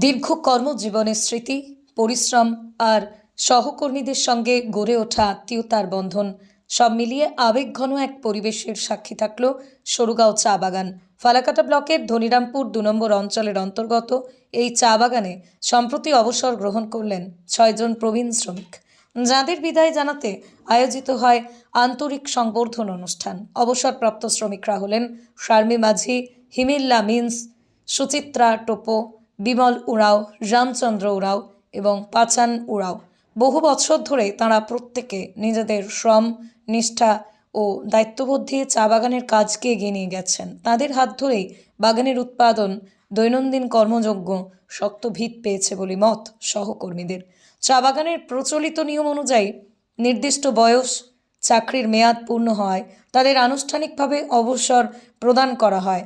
দীর্ঘ কর্মজীবনের স্মৃতি, পরিশ্রম আর সহকর্মীদের সঙ্গে গড়ে ওঠা আত্মীয়তার বন্ধন সব মিলিয়ে আবেগঘন এক পরিবেশের সাক্ষী থাকল সরুগাঁও চা বাগান। ফালাকাটা ব্লকের ধনিরামপুর ২ নম্বর অঞ্চলের অন্তর্গত এই চা বাগানে সম্প্রতি অবসর গ্রহণ করলেন ৬ জন প্রবীণ শ্রমিক, যাঁদের বিদায় জানাতে আয়োজিত হয় আন্তরিক সংবর্ধনা অনুষ্ঠান। অবসরপ্রাপ্ত শ্রমিকরা হলেন শারমি মাঝি, হিমিল্লা মিন্স, সুচিত্রা টোপো, বিমল উরাও, রামচন্দ্র উরাও এবং পাচান উরাও। বহু বছর ধরে তাঁরা প্রত্যেকে নিজেদের শ্রম, নিষ্ঠা ও দায়িত্ববোধ দিয়ে চা বাগানের কাজকে এগিয়ে নিয়ে গেছেন। তাদের হাত ধরেই বাগানের উৎপাদন দৈনন্দিন কর্মযোগ্য শক্ত ভিত পেয়েছে বলে মত সহকর্মীদের। চা বাগানের প্রচলিত নিয়ম অনুযায়ী নির্দিষ্ট বয়স, চাকরির মেয়াদ পূর্ণ হওয়ায় তাদের আনুষ্ঠানিকভাবে অবসর প্রদান করা হয়।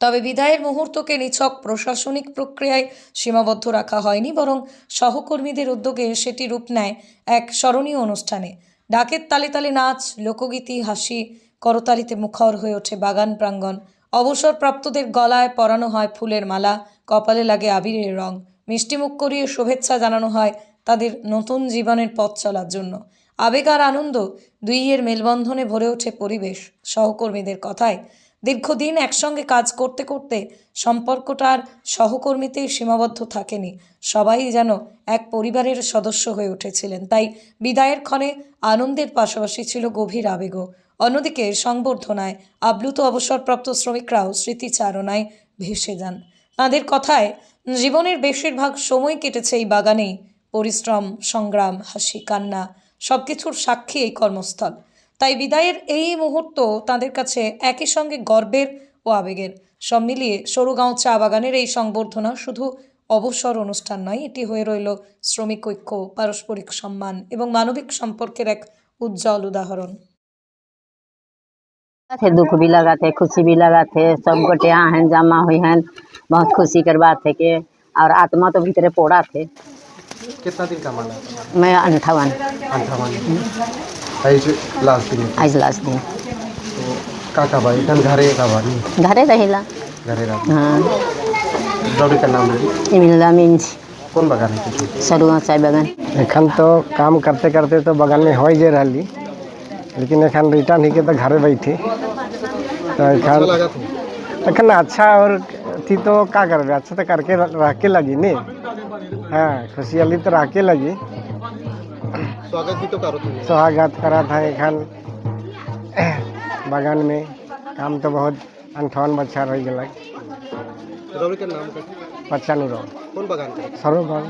তবে বিদায়ের মুহূর্তকে নিছক প্রশাসনিক প্রক্রিয়ায় সীমাবদ্ধ রাখা হয়নি, বরং সহকর্মীদের উদ্যোগে সেটি রূপ নেয় এক স্মরণীয় অনুষ্ঠানে। ডাকের তালে তালে নাচ, লোকগীতি, হাসি, করতালিতে মুখর হয়ে ওঠে বাগান প্রাঙ্গণ। অবসরপ্রাপ্তদের গলায় পরানো হয় ফুলের মালা, কপালে লাগে আবিরের রং, মিষ্টিমুখ করিয়ে শুভেচ্ছা জানানো হয় তাদের নতুন জীবনের পথ চলার জন্য। আবেগ আর আনন্দ দুইয়ের মেলবন্ধনে ভরে ওঠে পরিবেশ। সহকর্মীদের কথায়, দীর্ঘদিন একসঙ্গে কাজ করতে করতে সম্পর্কটা আর সহকর্মীতেই সীমাবদ্ধ থাকেনি, সবাই যেন এক পরিবারের সদস্য হয়ে উঠেছিলেন। তাই বিদায়ের ক্ষণে আনন্দের পাশাপাশি ছিল গভীর আবেগও। অন্যদিকে সংবর্ধনায় আপ্লুত অবসরপ্রাপ্ত শ্রমিকরাও স্মৃতিচারণায় ভেসে যান। তাঁদের কথায়, জীবনের বেশিরভাগ সময় কেটেছে এই বাগানেই। পরিশ্রম, সংগ্রাম, হাসি, কান্না সবকিছুর সাক্ষী এই কর্মস্থল। তাই বিদায়ের এই মুহূর্ত তাদের কাছে একই সঙ্গে গর্বের ও আবেগের। সব মিলিয়ে সরুগাঁও চা বাগানের এই সংবর্ধনা শুধু অবসর অনুষ্ঠান নয়, এটি হয়ে রইল শ্রমিক ঐক্য, পারস্পরিক সম্মান এবং মানবিক সম্পর্কের এক উজ্জ্বল উদাহরণ। थे दुख भी लगा थे, खुशी भी लगा थे। सब गोटे यहाँ हैं, जमा हुई हैं। बहुत खुशी कर बात है कि और आत्मा तो भीतरे पोड़ा थे। कितना दिन का माना? मैं 58 आज लास्ट दिन तो काका भाई इधर घरे का भाई घरे रहिला। घरे रहा। हाँ, डॉबी का नाम है इमिल्ला मिंज कौन बगान है? सरुगाँव चाय बागान। एखन तो काम करते करते तो बगल में हो जे रही, लेकिन एखन रिटर्न ही के तो घरे बैठी तो अच्छा लगा तो एखन अच्छा और थी तो का करबे, अच्छा तो करके रह के लगी ने। हाँ, खुशहाली तो रह के लगी। स्वागत भी तो करो तुम। स्वागत करा था एखन बगान में। काम तो बहुत 58 बच्चा रह गया। डॉबी का नाम का 95 कौन बगान का? सरोगाँव